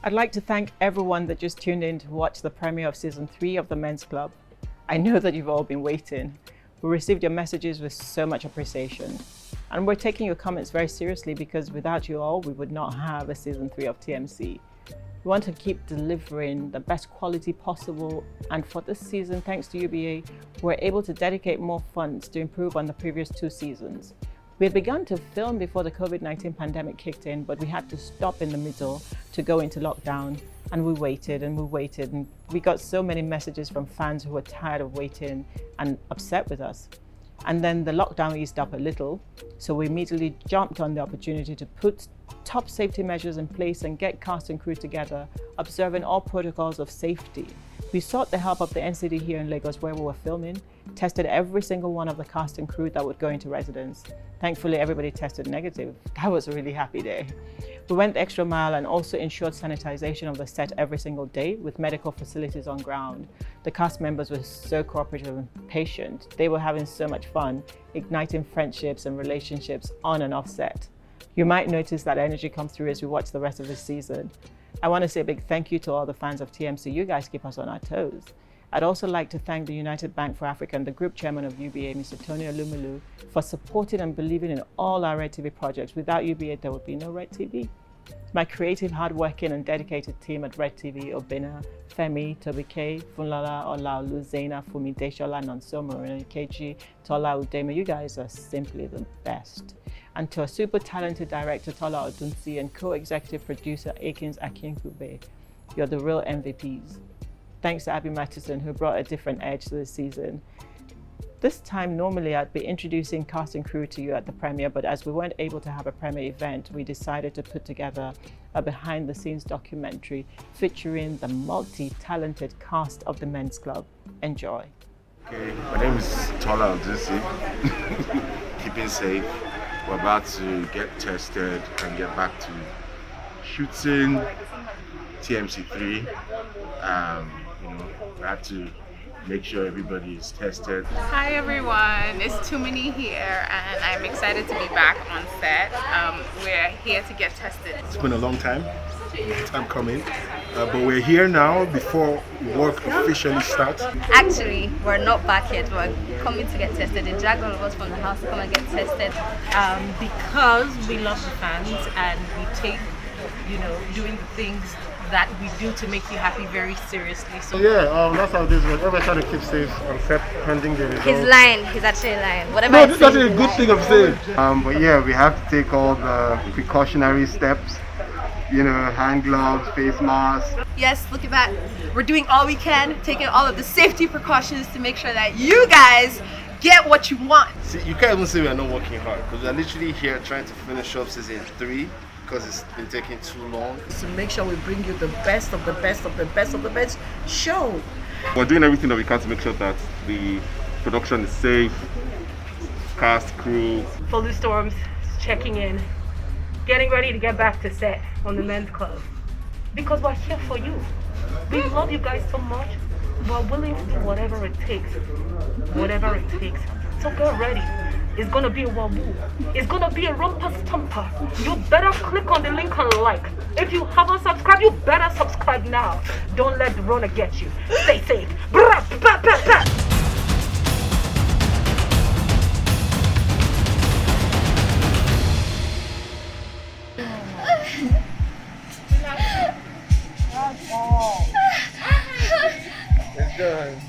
I'd like to thank everyone that just tuned in to watch the premiere of Season 3 of The Men's Club. I know that you've all been waiting. We received your messages with so much appreciation. And we're taking your comments very seriously because without you all, we would not have a Season 3 of TMC. We want to keep delivering the best quality possible, and for this season, thanks to UBA, we're able to dedicate more funds to improve on the previous 2 seasons. We had begun to film before the COVID-19 pandemic kicked in, but we had to stop in the middle to go into lockdown, and we waited and we waited, and we got so many messages from fans who were tired of waiting and upset with us. And then the lockdown eased up a little, so we immediately jumped on the opportunity to put top safety measures in place and get cast and crew together, observing all protocols of safety. We sought the help of the NCD here in Lagos where we were filming, tested every single one of the cast and crew that would go into residence. Thankfully, everybody tested negative. That was a really happy day. We went the extra mile and also ensured sanitization of the set every single day with medical facilities on ground. The cast members were so cooperative and patient. They were having so much fun, igniting friendships and relationships on and off set. You might notice that energy comes through as we watch the rest of the season. I want to say a big thank you to all the fans of TMC. You guys keep us on our toes. I'd also like to thank the United Bank for Africa and the group chairman of UBA, Mr. Tony Olumelu, for supporting and believing in all our Redtv projects. Without UBA, there would be no Redtv. My creative, hardworking and dedicated team at Redtv, Obina, Femi, Toby K, Funlala, Olaolu, Zaina, Fumi, Deshola, Nonso, Marina, Keji, Tola, Udema, you guys are simply the best. And to our super talented director, Tola Odunsi, and co-executive producer, Akins Akinkube, you're the real MVPs. Thanks to Abby Mattison, who brought a different edge to this season. This time, normally I'd be introducing cast and crew to you at the premiere, but as we weren't able to have a premiere event, we decided to put together a behind-the-scenes documentary featuring the multi-talented cast of the Men's Club. Enjoy. Okay, my name is Tola Odunsi. Keeping safe. We're about to get tested and get back to shooting TMC3. We have to make sure everybody is tested. Hi everyone, it's Tumini here and I'm excited to be back on set. We're here to get tested. It's been a long time coming, but we're here now before work officially starts. Actually, we're not back yet. We're coming to get tested. They dragged all of us from the house to come and get tested. Because we love the fans and we take, doing the things that we do to make you happy very seriously. So that's how this works. Everybody's trying to keep safe on set pending the results. He's lying. He's actually lying. Whatever. No, this is actually a good thing I'm saying. But yeah, we have to take all the precautionary steps. Hand gloves, face masks. Yes, look at that. We're doing all we can, taking all of the safety precautions to make sure that you guys get what you want. See, you can't even say we are not working hard because we are literally here trying to finish up season 3 because it's been taking too long. to make sure we bring you the best of the best of the best of the best show. We're doing everything that we can to make sure that the production is safe, cast, crew. Follow Storms checking in, getting ready to get back to set on the Men's Club. Because we're here for you. We love you guys so much. We're willing to do whatever it takes. Whatever it takes. So get ready. It's gonna be a waboo. It's gonna be a rumpa stumper. You better click on the link and like. If you haven't subscribed, you better subscribe now. Don't let the Rona get you. Stay safe. Brah, bah, bah, bah. It's done.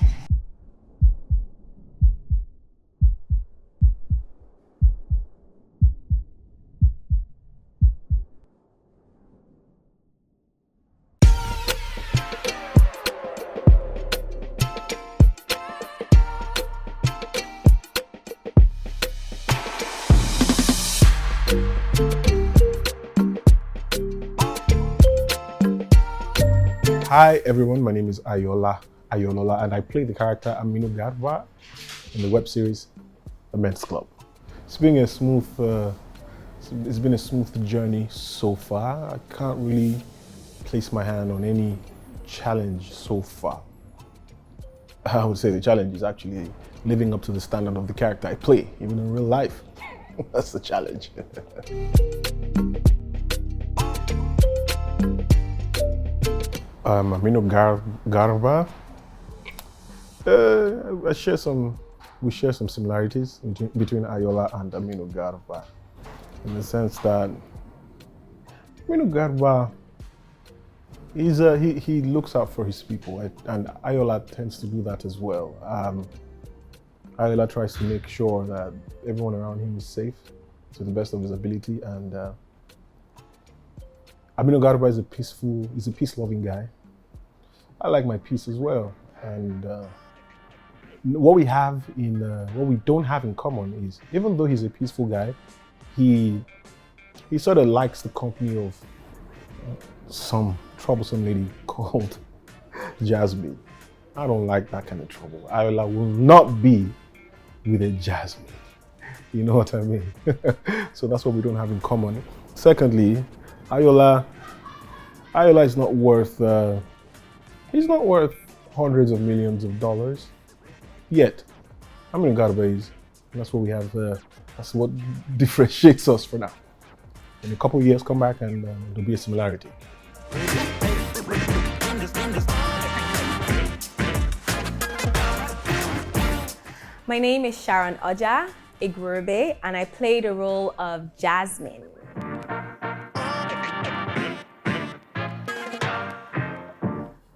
Hi everyone, my name is Ayolola, and I play the character Aminu Gadwa in the web series The Men's Club. It's been a smooth journey so far. I can't really place my hand on any challenge so far. I would say the challenge is actually living up to the standard of the character I play, even in real life. That's the challenge. Aminu Garba. We share some similarities between Ayola and Aminu Garba, in the sense that Aminu Garba he looks out for his people, and Ayola tends to do that as well. Ayola tries to make sure that everyone around him is safe to the best of his ability, and Aminu Garba is a peace-loving guy. I like my peace as well, and what we don't have in common is, even though he's a peaceful guy, he sort of likes the company of some troublesome lady called Jasmine. I don't like that kind of trouble. Ayola will not be with a Jasmine. You know what I mean? So that's what we don't have in common. Secondly, Ayola is not worth, he's not worth hundreds of millions of dollars yet. I'm in Garba. That's what we have, that's what differentiates us for now. In a couple of years, come back and there'll be a similarity. My name is Sharon Oja Igurube, and I play the role of Jasmine.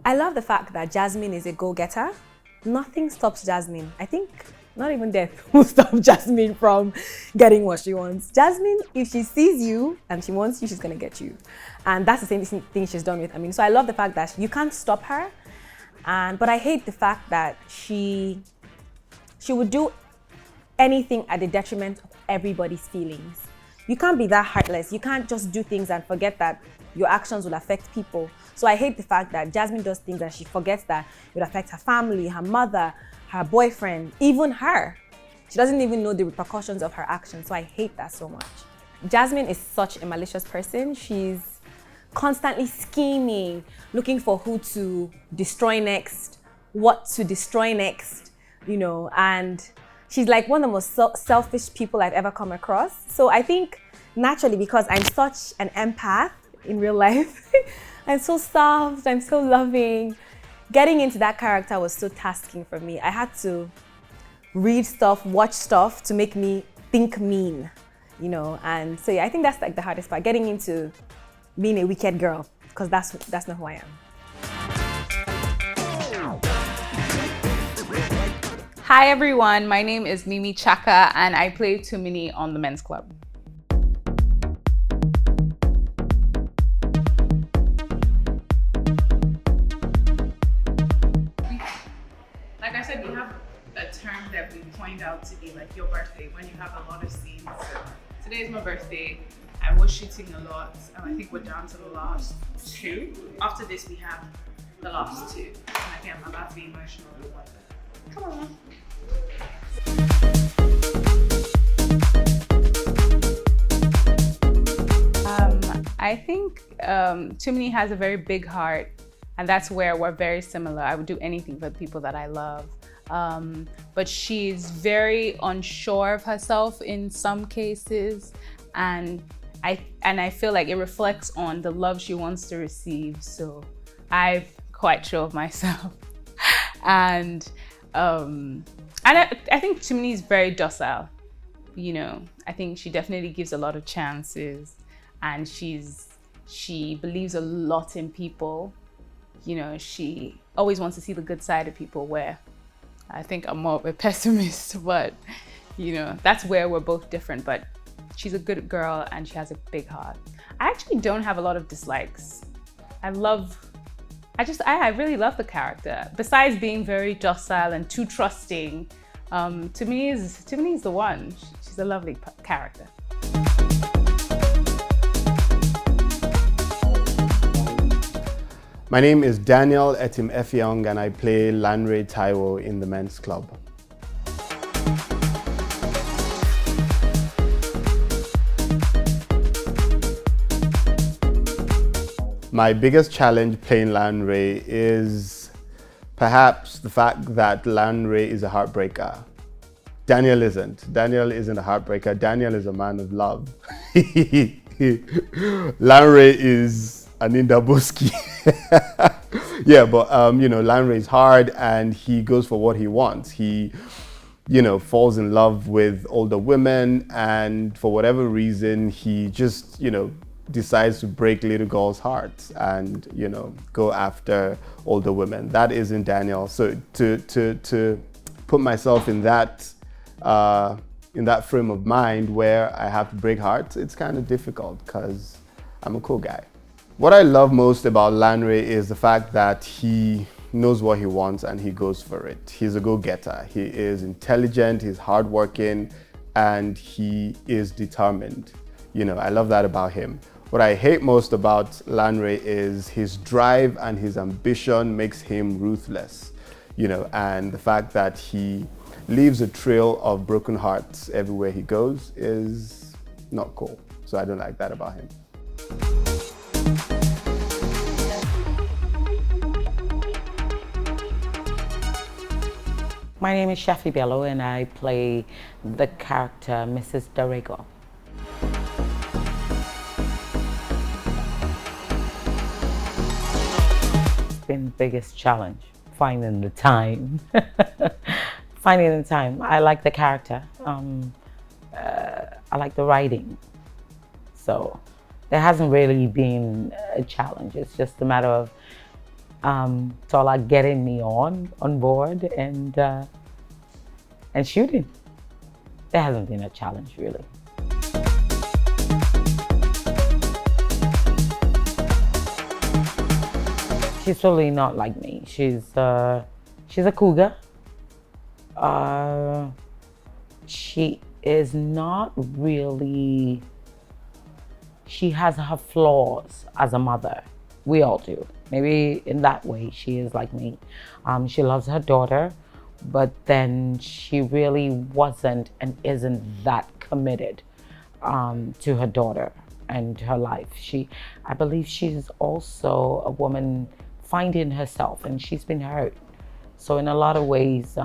I love the fact that Jasmine is a go-getter. Nothing stops Jasmine. I think not even death will stop Jasmine from getting what she wants. Jasmine, if she sees you and she wants you, she's gonna get you. And that's the same thing she's done with Amin. So I love the fact that you can't stop her. But I hate the fact that she would do anything at the detriment of everybody's feelings. You can't be that heartless. You can't just do things and forget that your actions will affect people. So I hate the fact that Jasmine does things and she forgets that it would affect her family, her mother, her boyfriend, even her. She doesn't even know the repercussions of her actions. So I hate that so much. Jasmine is such a malicious person. She's constantly scheming, looking for who to destroy next, what to destroy next, you know, and she's like one of the most selfish people I've ever come across. So I think naturally, because I'm such an empath in real life, I'm so soft, I'm so loving. Getting into that character was so tasking for me. I had to read stuff, watch stuff to make me think mean, you know, and so yeah, I think that's like the hardest part, getting into being a wicked girl, because that's not who I am. Hi everyone, my name is Mimi Chaka and I play Tumini on the Men's Club. Like I said, we have a term that we point out to be like your birthday, when you have a lot of scenes. So today is my birthday. I was shooting a lot, and I think we're down to the last 2. After this, we have the last 2. And I think I'm about to be emotional. Come on. I think Tumini has a very big heart, and that's where we're very similar. I would do anything for the people that I love. But she's very unsure of herself in some cases, and I feel like it reflects on the love she wants to receive. So I'm quite sure of myself. And I think Tumini is very docile. You know, I think she definitely gives a lot of chances, and she believes a lot in people. You know, she always wants to see the good side of people, where I think I'm more of a pessimist, but you know, that's where we're both different. But she's a good girl and she has a big heart. I actually don't have a lot of dislikes. I really love the character. Besides being very docile and too trusting, Tumini is the one. She's a lovely character. My name is Daniel Etim Effiong and I play Lanre Taiwo in the Men's Club. My biggest challenge playing Lanre is perhaps the fact that Lanre is a heartbreaker. Daniel isn't. Daniel isn't a heartbreaker. Daniel is a man of love. Lanre is an Indaboski. Yeah, but Lanre is hard and he goes for what he wants. He, falls in love with older women, and for whatever reason, he just, decides to break little girls' hearts and, go after older women. That isn't Daniel. So to put myself in that frame of mind where I have to break hearts, it's kind of difficult because I'm a cool guy. What I love most about Lanre is the fact that he knows what he wants and he goes for it. He's a go-getter. He is intelligent, he's hardworking, and he is determined. I love that about him. What I hate most about Lanre is his drive and his ambition makes him ruthless, and the fact that he leaves a trail of broken hearts everywhere he goes is not cool. So I don't like that about him. My name is Shafi Bello and I play the character Mrs. Darego. Been the biggest challenge, finding the time. Finding the time. I like the character. I like the writing. So there hasn't really been a challenge. It's just a matter of Tola getting me on board and shooting. There hasn't been a challenge really. She's totally not like me. She's a cougar. She is not really. She has her flaws as a mother. We all do. Maybe in that way, she is like me. She loves her daughter, but then she really wasn't and isn't that committed to her daughter and her life. I believe she's also a woman finding herself, and she's been hurt. So in a lot of ways,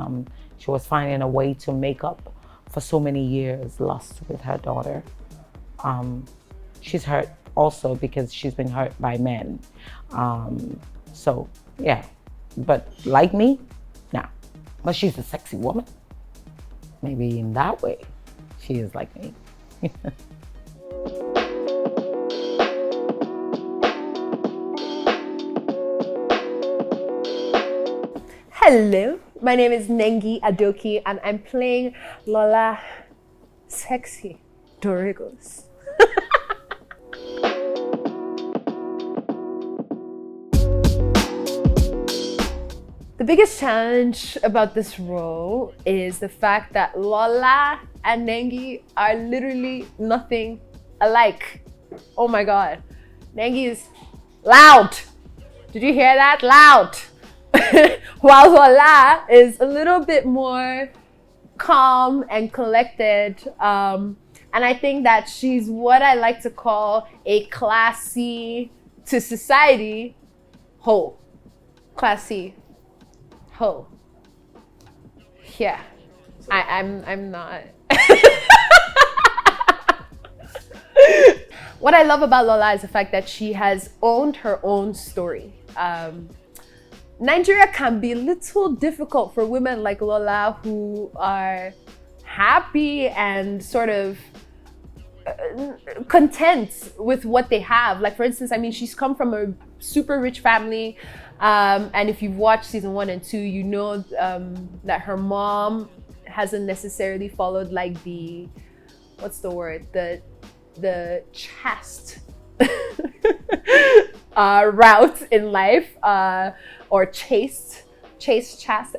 she was finding a way to make up for so many years lost with her daughter. She's hurt also because she's been hurt by men. So yeah, but like me, no. But she's a sexy woman. Maybe in that way, she is like me. Hello, my name is Nengi Adoki and I'm playing Lola Sexy Dorigos. The biggest challenge about this role is the fact that Lola and Nengi are literally nothing alike. Oh my God. Nengi is loud. Did you hear that? Loud. While Lola is a little bit more calm and collected. And I think that she's what I like to call a classy to society hoe. Classy hoe. Yeah, I'm not. What I love about Lola is the fact that she has owned her own story. Nigeria can be a little difficult for women like Lola who are happy and sort of content with what they have. Like for instance, I mean, she's come from a super rich family. And if you've watched season 1 and 2, you know that her mom hasn't necessarily followed like the, what's the word? The chaste route in life, or chaste.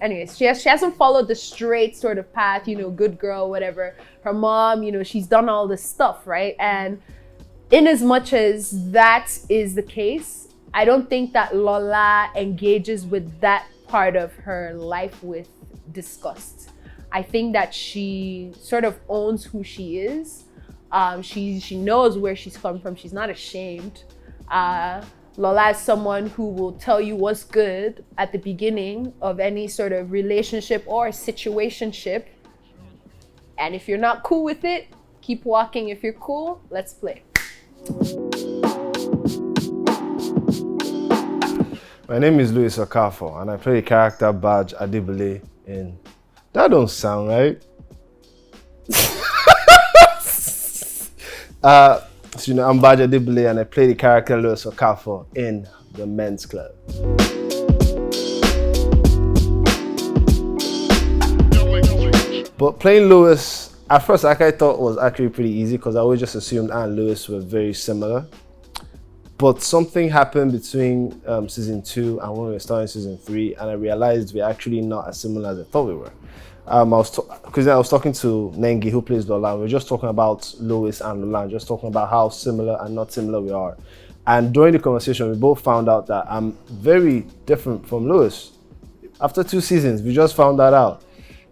Anyways, she hasn't followed the straight sort of path, good girl, whatever. Her mom, she's done all this stuff, right? And in as much as that is the case, I don't think that Lola engages with that part of her life with disgust. I think that she sort of owns who she is. She knows where she's come from. She's not ashamed. Lola is someone who will tell you what's good at the beginning of any sort of relationship or situationship. And if you're not cool with it, keep walking. If you're cool, let's play. My name is Louis Okafo, and I play the character Badge Adibule in... That don't sound right. I'm Badge Adibule, and I play the character Louis Okafo in The Men's Club. But playing Louis, at first, I thought was actually pretty easy because I always just assumed Anne and Louis were very similar. But something happened between season 2 and when we were starting season 3, and I realized we're actually not as similar as I thought we were. I was talking to Nengi, who plays Lola, and we were just talking about Louis and Lola, just talking about how similar and not similar we are. And during the conversation, we both found out that I'm very different from Louis. After 2 seasons, we just found that out.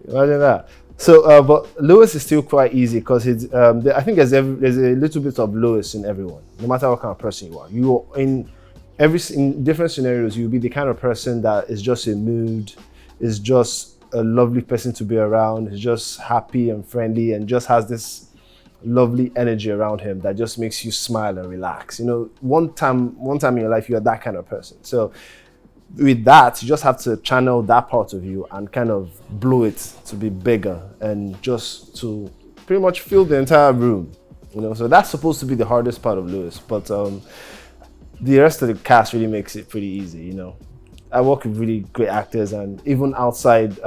Imagine that. So, but Louis is still quite easy because I think there's a little bit of Louis in everyone, no matter what kind of person you are. You are in different scenarios, you'll be the kind of person that is just in mood, is just a lovely person to be around, is just happy and friendly, and just has this lovely energy around him that just makes you smile and relax. You know, one time in your life, you're that kind of person. So with that, you just have to channel that part of you and kind of blow it to be bigger and just to pretty much fill the entire room. You know, so that's supposed to be the hardest part of Louis, but the rest of the cast really makes it pretty easy. You know, I work with really great actors, and even outside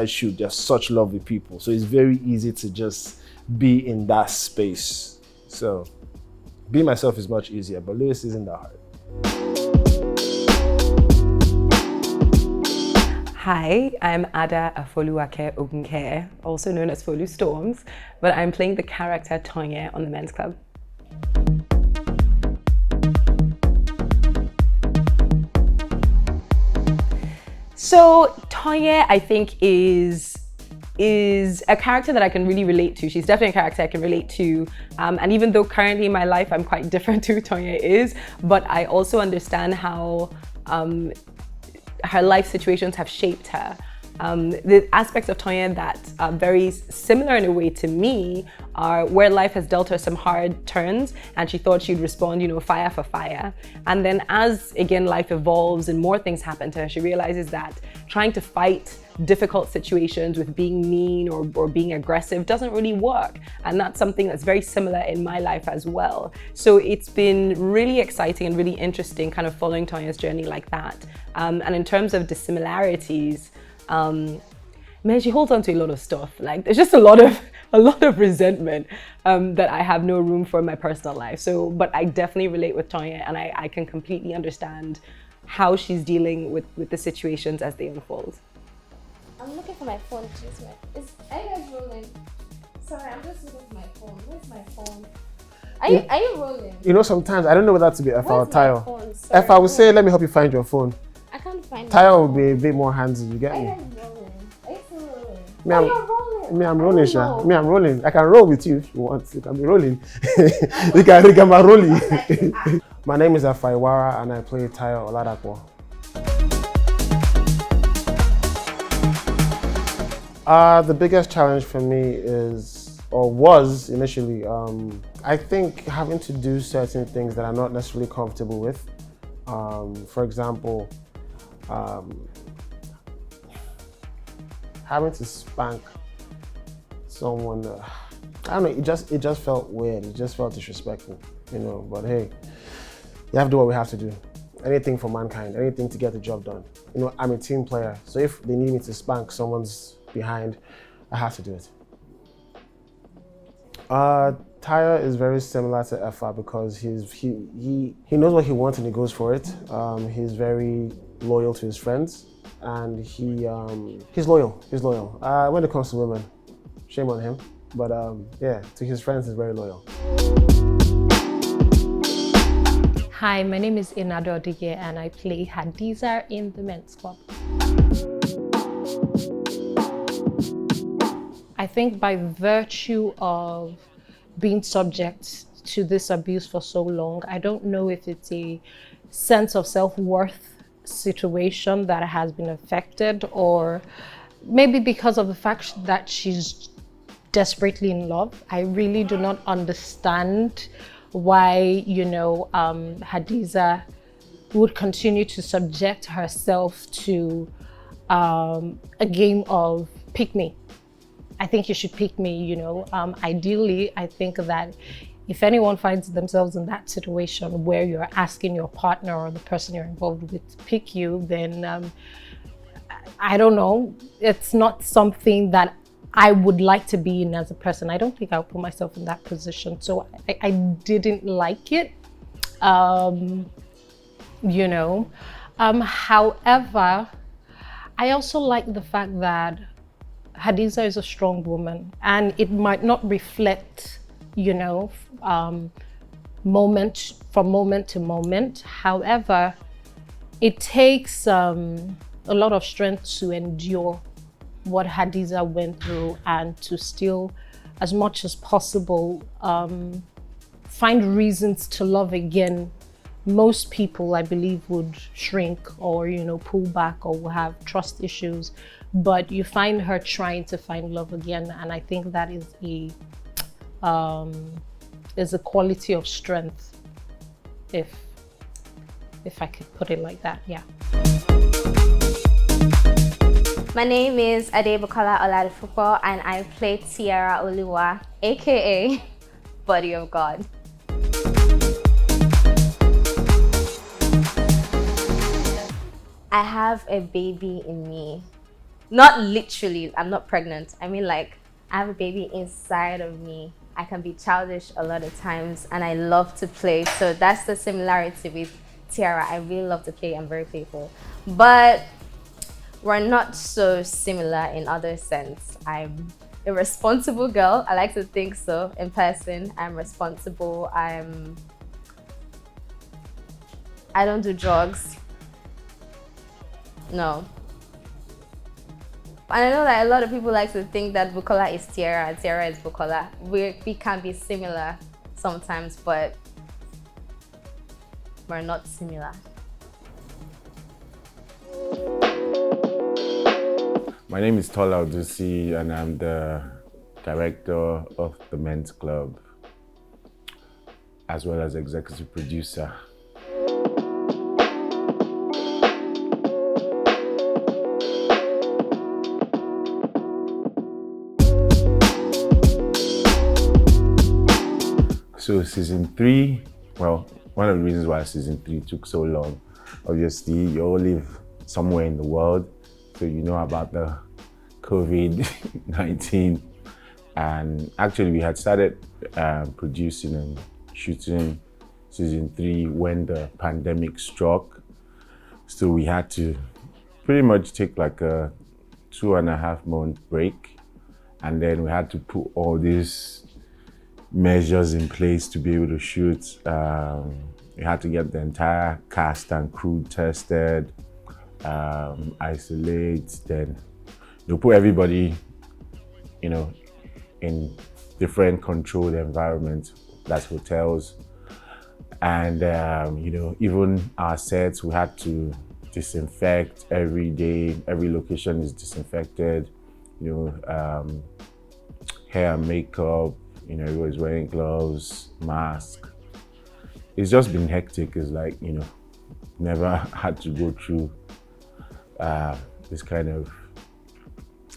shoot, they're such lovely people. So it's very easy to just be in that space. So being myself is much easier, but Louis isn't that hard. Hi, I'm Ada Afoluwake Ogunke, also known as Folu Storms, but I'm playing the character Tonye on The Men's Club. So Tonye, I think, is a character that I can really relate to. She's definitely a character I can relate to. And even though currently in my life I'm quite different to who Tonye is, but I also understand how her life situations have shaped her. The aspects of Tonye that are very similar in a way to me are where life has dealt her some hard turns and she thought she'd respond, you know, fire for fire. And then as, again, life evolves and more things happen to her, she realizes that trying to fight difficult situations with being mean or being aggressive doesn't really work. And that's something that's very similar in my life as well. So it's been really exciting and really interesting kind of following Tonye's journey like that. And in terms of dissimilarities, man, she holds on to a lot of stuff. Like there's just a lot of resentment that I have no room for in my personal life. So, but I definitely relate with Tonye, and I can completely understand how she's dealing with the situations as they unfold. I'm looking for my phone. Are you guys rolling? Sorry, I'm just looking for my phone. Where's my phone? Are you rolling? You know, sometimes I don't know whether to be F or Tayo. If I would say, let me help you find your phone. I can't find it. Tayo will be a bit more handsy, you get Are you me? guys rolling? Are you still rolling? I'm rolling, Sha. I'm rolling. I can roll with you if you want. You can be rolling. you can be rolling. My name is Afaiwara, and I play Tayo Oladapo. The biggest challenge for me is, or was initially, I think having to do certain things that I'm not necessarily comfortable with. For example, having to spank someone, I don't know, it just felt weird. It just felt disrespectful, you know. But hey, you have to do what we have to do. Anything for mankind, anything to get the job done. You know, I'm a team player, so if they need me to spank someone's behind, I have to do it. Tyra is very similar to Effa because he knows what he wants and he goes for it. He's very loyal to his friends, and he's loyal. He's loyal. When it comes to women, shame on him. But yeah, to his friends, he's very loyal. Hi, my name is Inado Odige, and I play Hadiza in The Men's Club. I think by virtue of being subject to this abuse for so long, I don't know if it's a sense of self-worth situation that has been affected, or maybe because of the fact that she's desperately in love. I really do not understand why, you know, Hadiza would continue to subject herself to a game of pick me. I think you should pick me, you know. Ideally, I think that if anyone finds themselves in that situation where you're asking your partner or the person you're involved with to pick you, then I don't know, it's not something that I would like to be in as a person. I don't think I'll put myself in that position. So I didn't like it, you know. However, I also like the fact that Hadiza is a strong woman, and it might not reflect, you know, moment to moment. However, it takes a lot of strength to endure what Hadiza went through and to still, as much as possible, find reasons to love again. Most people, I believe, would shrink or, you know, pull back or will have trust issues, but you find her trying to find love again, and I think that is a quality of strength, if I could put it like that, yeah. My name is Adebokola Oladipupo, and I play Tiara Oluwa, aka Body of God. I have a baby in me. Not literally, I'm not pregnant. I mean, like, I have a baby inside of me. I can be childish a lot of times, and I love to play. So that's the similarity with Tiara. I really love to play. I'm very playful. But we're not so similar in other sense. I'm a responsible girl. I like to think so in person. I'm responsible. I don't do drugs. No. And I know that a lot of people like to think that Bukola is Tiara and Tiara is Bukola. We can be similar sometimes, but we're not similar. My name is Tola Odusi, and I'm the director of the Men's Club, as well as executive producer. So season 3, well, one of the reasons why season 3 took so long, obviously you all live somewhere in the world, so you know about the COVID-19. And actually we had started producing and shooting season 3 when the pandemic struck. So we had to pretty much take like a 2.5 month break. And then we had to put all these measures in place to be able to shoot. We had to get the entire cast and crew tested, isolate, then put everybody, in different controlled environments, that's hotels. And, even our sets, we had to disinfect every day. Every location is disinfected, hair and makeup, everybody's wearing gloves, mask. It's just been hectic. It's like, never had to go through this kind of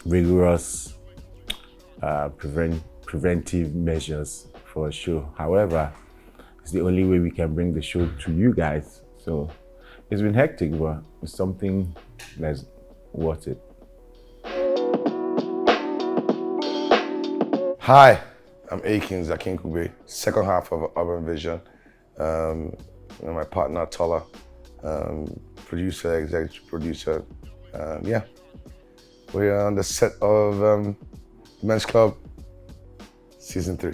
rigorous preventive measures for a show. However, it's the only way we can bring the show to you guys. So it's been hectic, but it's something that's worth it. Hi, I'm Akins Akinkube, second half of Urban Vision. My partner Tola, producer, executive producer. We're on the set of Men's Club season 3.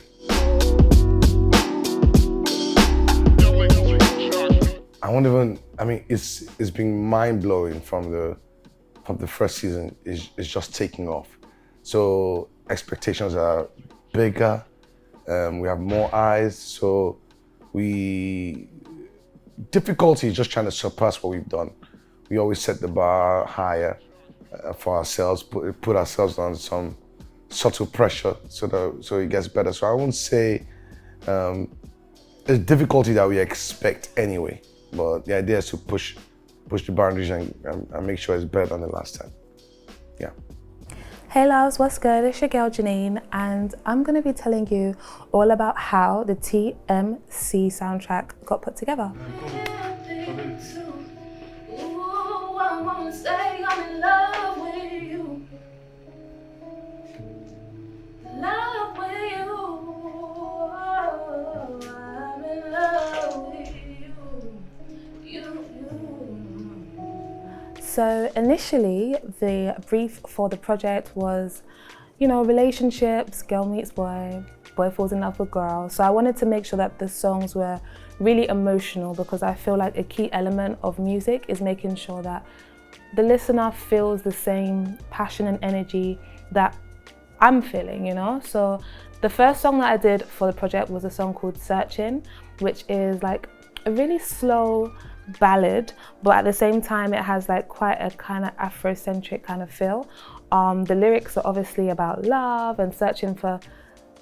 It's been mind blowing from the first season. It's just taking off. So expectations are bigger. We have more eyes. So difficulty is just trying to surpass what we've done. We always set the bar higher for ourselves, put ourselves on some subtle pressure so it gets better. So I won't say it's difficulty that we expect anyway. but the idea is to push the boundaries and make sure it's better than the last time. Yeah. Hey loves, what's good? It's your girl Janine, and I'm going to be telling you all about how the TMC soundtrack got put together. So initially, the brief for the project was, you know, relationships, girl meets boy, boy falls in love with girl. So I wanted to make sure that the songs were really emotional, because I feel like a key element of music is making sure that the listener feels the same passion and energy that I'm feeling, you know? So the first song that I did for the project was a song called Searching, which is like a really slow ballad, but at the same time it has like quite a kind of Afrocentric kind of feel. The lyrics are obviously about love and searching for,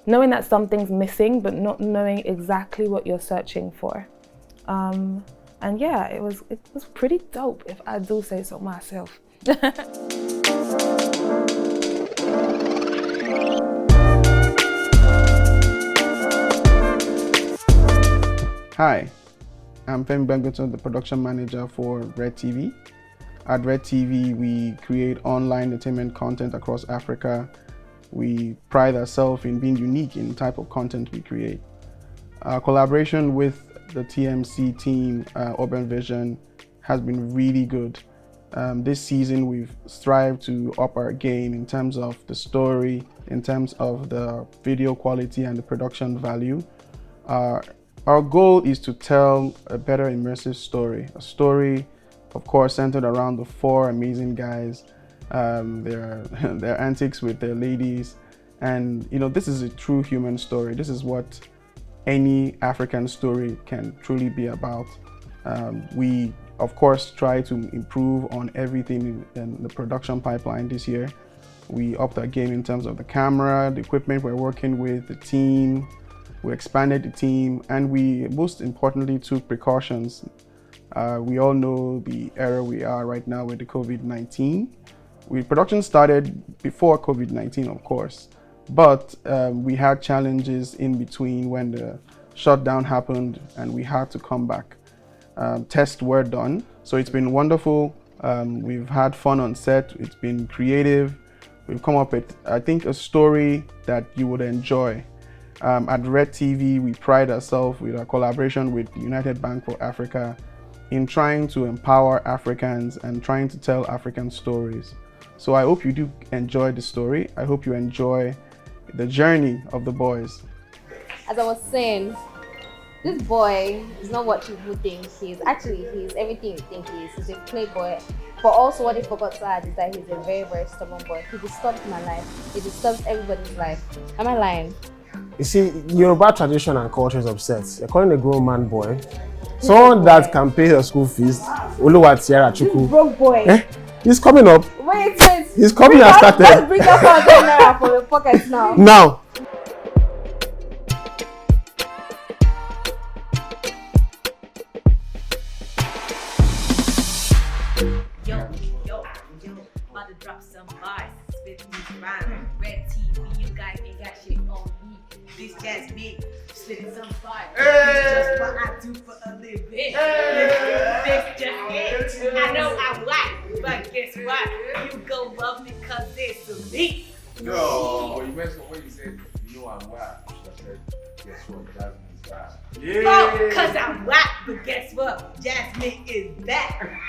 knowing that something's missing but not knowing exactly what you're searching for. And yeah, it was pretty dope, if I do say so myself. Hi, I'm Femi Bangleton, the production manager for Redtv. At Redtv, we create online entertainment content across Africa. We pride ourselves in being unique in the type of content we create. Our collaboration with the TMC team, Urban Vision, has been really good. This season, we've strived to up our game in terms of the story, in terms of the video quality and the production value. Our goal is to tell a better immersive story, a story, of course, centered around the four amazing guys, their antics with their ladies, and you know, this is a true human story. This is what any African story can truly be about. We, of course, try to improve on everything in the production pipeline this year. We upped our game in terms of the camera, the equipment we're working with, the team. We expanded the team, and we, most importantly, took precautions. We all know the era we are right now with the COVID-19. Production started before COVID-19, of course, but we had challenges in between when the shutdown happened and we had to come back. Tests were done, so it's been wonderful. We've had fun on set. It's been creative. We've come up with, I think, a story that you would enjoy. At Redtv, we pride ourselves with our collaboration with United Bank for Africa in trying to empower Africans and trying to tell African stories. So I hope you do enjoy the story. I hope you enjoy the journey of the boys. As I was saying, this boy is not what you would think he is. Actually, he is everything you think he is. He's a playboy. But also what he forgot to add is that he's a very, very stubborn boy. He disturbs my life. He disturbs everybody's life. Am I lying? You see, Yoruba tradition and culture is upset. You're calling a grown man boy. Someone that can pay your school fees. Oluwatiara Chukwu. Broke boy. Eh? He's coming up. Wait. He's coming and started. Let's bring up our camera from your pockets now. Now. Yo, about to drop some bars, spit these rhymes. Redtv, you guys ain't got shit on me. This just me, spitting some bars. This just what I do for a living. This just it. I know I'm white, but guess what? You go love me cause it's a me. No, but you mentioned when you said, you know I'm white. I said, guess what? Jasmine's back. Yeah. Oh, cause I'm white, but guess what? Jasmine is back.